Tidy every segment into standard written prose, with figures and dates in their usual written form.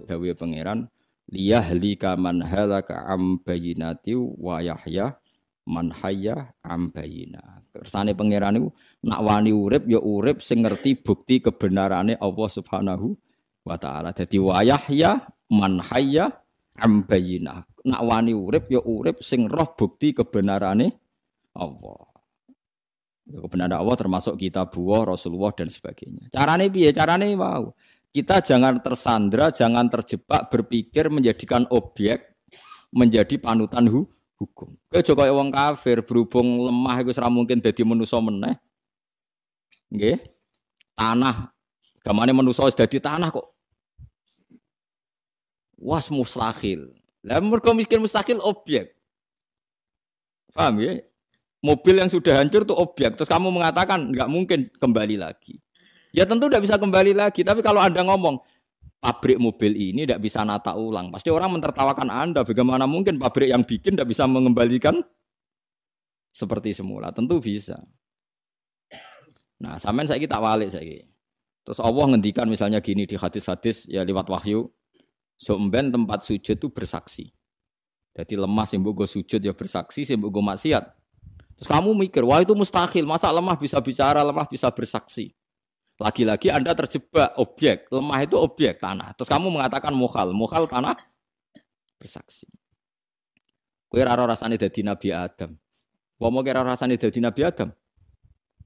Dawe pangeran liyahlika man halaka am bayyinati wa yahya man hayya am bayyinah. Kersane pangeran niku nak wani urip ya urip sing ngerti bukti kebenarane Allah Subhanahu wa taala. Dadi wa yahya man hayya am bayyinah. Nak wani urip ya urip sing roh bukti kebenarane Allah. Kebenaran Allah termasuk kitabullah, Rasulullah dan sebagainya. Carane piye? Carane wow. Kita jangan tersandra, jangan terjebak berpikir menjadikan objek menjadi panutan hukum. Kowe aja kaya wong kafir berhubung lemah iku ora mungkin dadi manusa meneh. Nggih. Tanah gamane manusa wis dadi tanah kok. Was mustahil. Lah mergo miskin mustahil objek. Paham ya? Mobil yang sudah hancur itu objek. Terus kamu mengatakan enggak mungkin kembali lagi. Ya tentu tidak bisa kembali lagi. Tapi kalau Anda ngomong, pabrik mobil ini tidak bisa nata ulang. Pasti orang mentertawakan Anda. Bagaimana mungkin pabrik yang bikin tidak bisa mengembalikan seperti semula. Tentu bisa. Nah, sampean saiki tak walik saiki. Terus Allah ngendikan misalnya gini di hadis-hadis ya lewat wahyu. Somben tempat sujud itu bersaksi. Jadi lemah sing mbok sujud ya bersaksi, sing mbok maksiat. Terus kamu mikir, wah itu mustahil. Masa lemah bisa bicara, lemah bisa bersaksi. Lagi-lagi Anda terjebak objek. Lemah itu objek tanah. Terus kamu mengatakan mukhal. Mukhal tanah bersaksi. Kowe ora rasane dadi Nabi Adam. Wong mau kira rasane dadi Nabi Adam.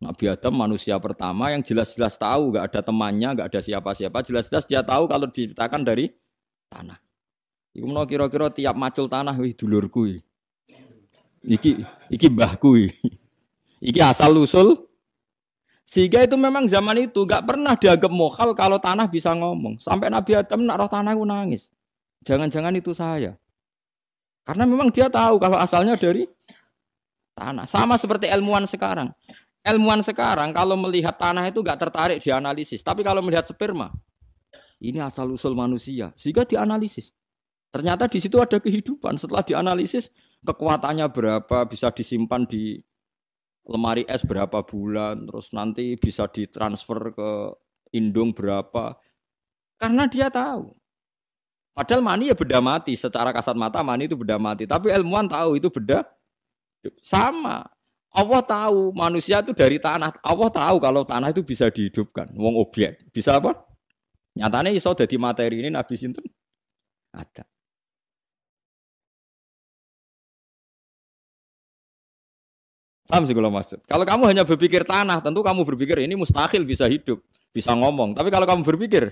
Nabi Adam manusia pertama yang jelas-jelas tahu enggak ada temannya, enggak ada siapa-siapa. Jelas-jelas dia tahu kalau diciptakan dari tanah. Iku menawa kira-kira tiap macul tanah wih dulurku. Iki mbahku. Iki asal usul. Sehingga itu memang zaman itu gak pernah dianggap mukhal kalau tanah bisa ngomong. Sampai Nabi Adam nak roh tanah itu nangis. Jangan-jangan itu saya. Karena memang dia tahu kalau asalnya dari tanah. Sama seperti ilmuwan sekarang. Ilmuwan sekarang kalau melihat tanah itu gak tertarik dianalisis. Tapi kalau melihat sperma, ini asal usul manusia. Sehingga dianalisis. Ternyata di situ ada kehidupan. Setelah dianalisis, kekuatannya berapa, bisa disimpan di lemari es berapa bulan, terus nanti bisa ditransfer ke indung berapa. Karena dia tahu. Padahal mani ya benda mati. Secara kasat mata mani itu benda mati. Tapi ilmuwan tahu itu benda sama. Allah tahu manusia itu dari tanah. Allah tahu kalau tanah itu bisa dihidupkan. Wong objek. Bisa apa? Nyatanya iso dadi materi ini Nabi sinten? Ada. Paham sih kalau maksud. Kalau kamu hanya berpikir tanah, tentu kamu berpikir ini mustahil bisa hidup, bisa ngomong. Tapi kalau kamu berpikir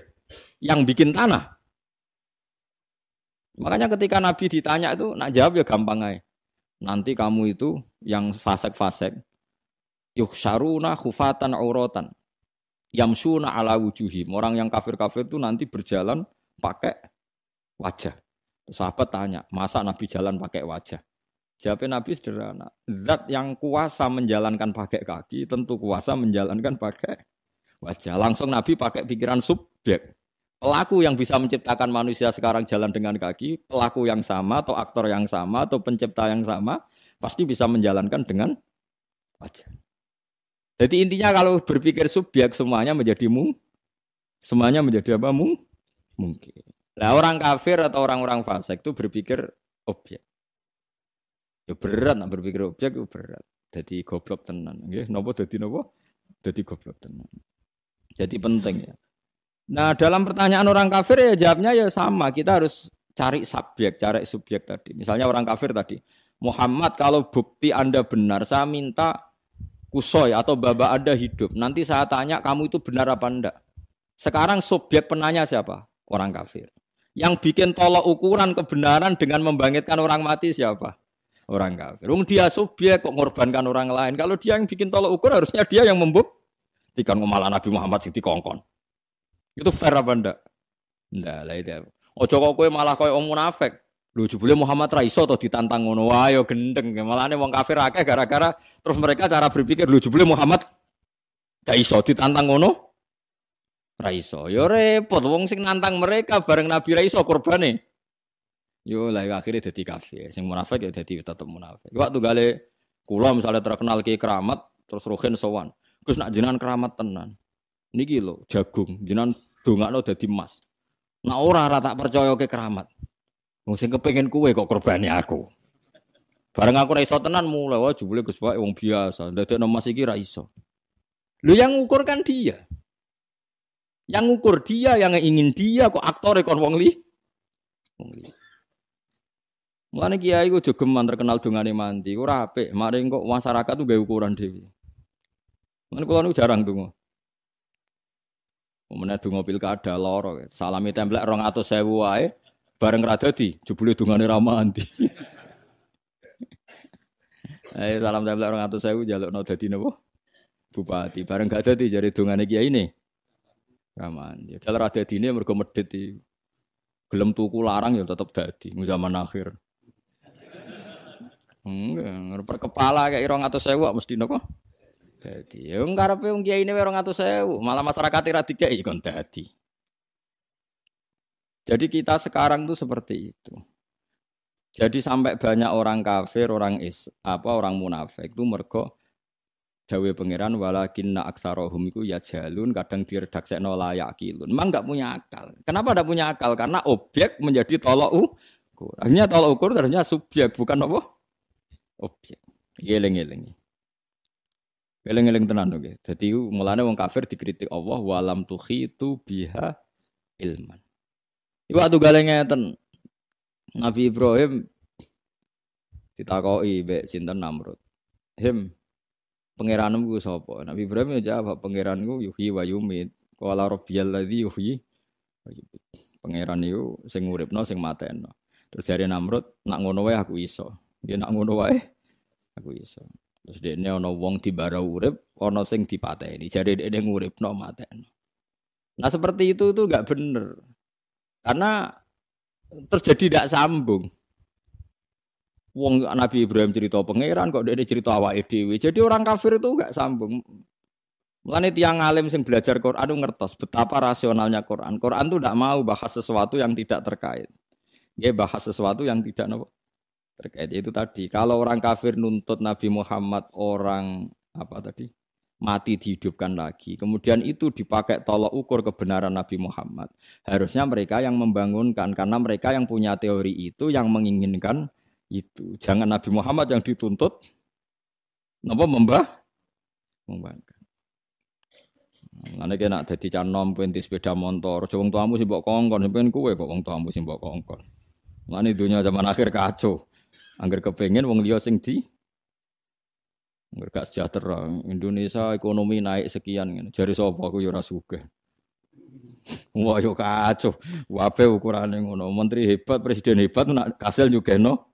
yang bikin tanah, makanya ketika Nabi ditanya itu, nak jawab ya gampang aja. Nanti kamu itu yang fasek-fasek, yuhsyaruna khufatan auratan, yamsuna ala wujuhim. Orang yang kafir-kafir itu nanti berjalan pakai wajah. Sahabat tanya, masa Nabi jalan pakai wajah? Jawabnya Nabi sederhana. Zat yang kuasa menjalankan pakai kaki tentu kuasa menjalankan pakai wajah. Langsung Nabi pakai pikiran subjek. Pelaku yang bisa menciptakan manusia sekarang jalan dengan kaki, pelaku yang sama atau aktor yang sama atau pencipta yang sama pasti bisa menjalankan dengan wajah. Jadi intinya kalau berpikir subjek semuanya menjadi semuanya menjadi apa? Mungkin. Nah, orang kafir atau orang-orang fasik itu berpikir objek. Ya berat nak berpikir objek itu berat. Jadi goblok tenan. Nggih, napa dadi napa? Dadi goblok tenan. Jadi penting ya. Nah, dalam pertanyaan orang kafir ya jawabnya ya sama. Kita harus cari subjek, cari subjek tadi. Misalnya orang kafir tadi, Muhammad kalau bukti Anda benar, saya minta kusoy atau baba Anda hidup. Nanti saya tanya kamu itu benar apa enggak. Sekarang subjek penanya siapa? Orang kafir. Yang bikin tolak ukuran kebenaran dengan membangkitkan orang mati siapa? Orang kafir. Dia subjek kok ngorbankan orang lain. Kalau dia yang bikin tolak ukur harusnya dia yang membuktikan malah Nabi Muhammad sing dikongkon. Itu fair apa ndak? Ndak lah itu. Ojo kok kowe malah koyo wong munafik. Lho jebule Muhammad ra iso to ditantang ngono. Wah yo gendeng. Malane wong kafir akeh gara-gara terus mereka cara berpikir lho jebule Muhammad gak iso ditantang ngono. Ra iso. Yo repot wong sing nantang mereka bareng Nabi ra iso korbane. Yo lah akhirnya jadi kafir. Sing munafik ya jadi tetep munafik. Waktu gale kula misalnya terkenal ki keramat terus rohen sowan. Gus nak jenengan keramat tenan. Niki lho jagung jenengan dongakno dadi emas. Nah ora tak percaya ke keramat. Wong sing kepengin kuwe kok korbane aku. Bareng aku ra iso tenan mulai wah jebule Gus Pak wong biasa. Ndadekno Mas iki ra iso. Lho yang ngukur kan dia. Yang ngukur dia, yang ingin dia kok aktore kon wong li. Wong li. Mulane kiai ku jogeman terkenal dongane mandi, ora apik. Mari kok masyarakat tuh gawe ukuran dhewe. Mulane kula niku jarang donga. Umumnya donga pilkada loro. Salami templek 200.000 wae bareng ra dadi jebule dongane ra mandi. Ayo salam templek 200.000 jalukno dadi napa? Bupati. Bareng gak dadi jare dongane kiai ne. Raman. Ya dal ra dadine mergo medhit iki. Gelem tuku larang ya tetep dadi zaman akhir. Enggak, per kepala kayak 200.000 mesti napa? Dadi. Ya ngarepe wong kiai ne 200.000, malah masyarakat ra dikeki kon dadi. Jadi kita sekarang tuh seperti itu. Jadi sampai banyak orang kafir, orang munafik itu mergo dawe pangeran walakinna aksarohum iku ya jalun kadang diredaksekno la yaqilun. Memang enggak punya akal. Kenapa enggak punya akal? Karena objek menjadi tolok ukur. Akhirnya tolok ukur ternyata subjek bukan apa? Objek. Eling-eling. Eling-eling tenan oke. Dadi mulane wong kafir dikritik Allah walam tukhitu biha ilman. Iku atu gale ngeten. Nabi Ibrahim ditakoki mbek sinten Namrud. Pangeranmu ku sapa? Nabi Ibrahim ya jawab, pangeranku yuhyi wa yumit. Qala rabbiyal ladzi yuhyi wa yumit. Pangeran iku sing nguripno sing mateno. Terus jare Namrud, nak ngono wae aku iso. Ya nak ngono wae aku iso. Terus dekne ana wong dibara urip, ana sing dipateni. Jare dekne nguripno mateno. Nah seperti itu tuh enggak bener. Karena terjadi tidak sambung. Wong Nabi Ibrahim cerita pangeran kok dia cerita awake dhewe. Jadi orang kafir itu enggak sambung. Mulane tiyang alim sing belajar Quran ngertos betapa rasionalnya Quran. Quran itu tidak mau bahas sesuatu yang tidak terkait. Dia bahas sesuatu yang tidak terkait. Itu tadi. Kalau orang kafir nuntut Nabi Muhammad orang mati dihidupkan lagi. Kemudian itu dipakai tolok ukur kebenaran Nabi Muhammad. Harusnya mereka yang membangunkan karena mereka yang punya teori itu yang menginginkan itu. Jangan Nabi Muhammad yang dituntut membangkang. Ngene ki nek dadi canom penti sepeda motor, aja wong tuamu sing mbok kongkon, sampeyan kowe kok wong tuamu sing mbok kongkon. Ngene dunya zaman akhir kacau. Angger kepengin wong liya sing angger gak sejahtera. Indonesia ekonomi naik sekian ngene. Jare sapa aku ya ora sugih. Wah yo kacau. Wae ukurane ngono. Menteri hebat, presiden hebat nak kasil nyugihno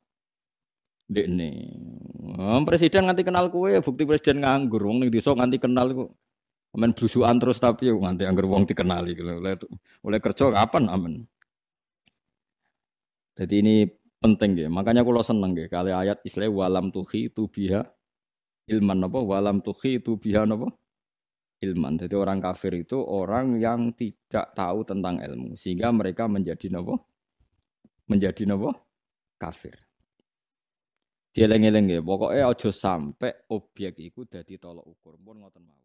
dekne. Presiden nganti kenal kowe bukti presiden nganggur. Wong ning desa nganti kenal kok. Amen blusukan terus tapi nganti anggar wong dikenali oleh kerja kapan amen. Jadi ini penting nggih. Makanya kula seneng nggih kali ayat Islam walam tuhi tu biha ilman apa walam tuhi tu biha apa ilman. Jadi orang kafir itu orang yang tidak tahu tentang ilmu sehingga mereka menjadi napa? Menjadi napa? Kafir. Dieling-eling nggih. Pokoke aja sampai objek iku dadi tolok ukur. Pun ngoten mawon.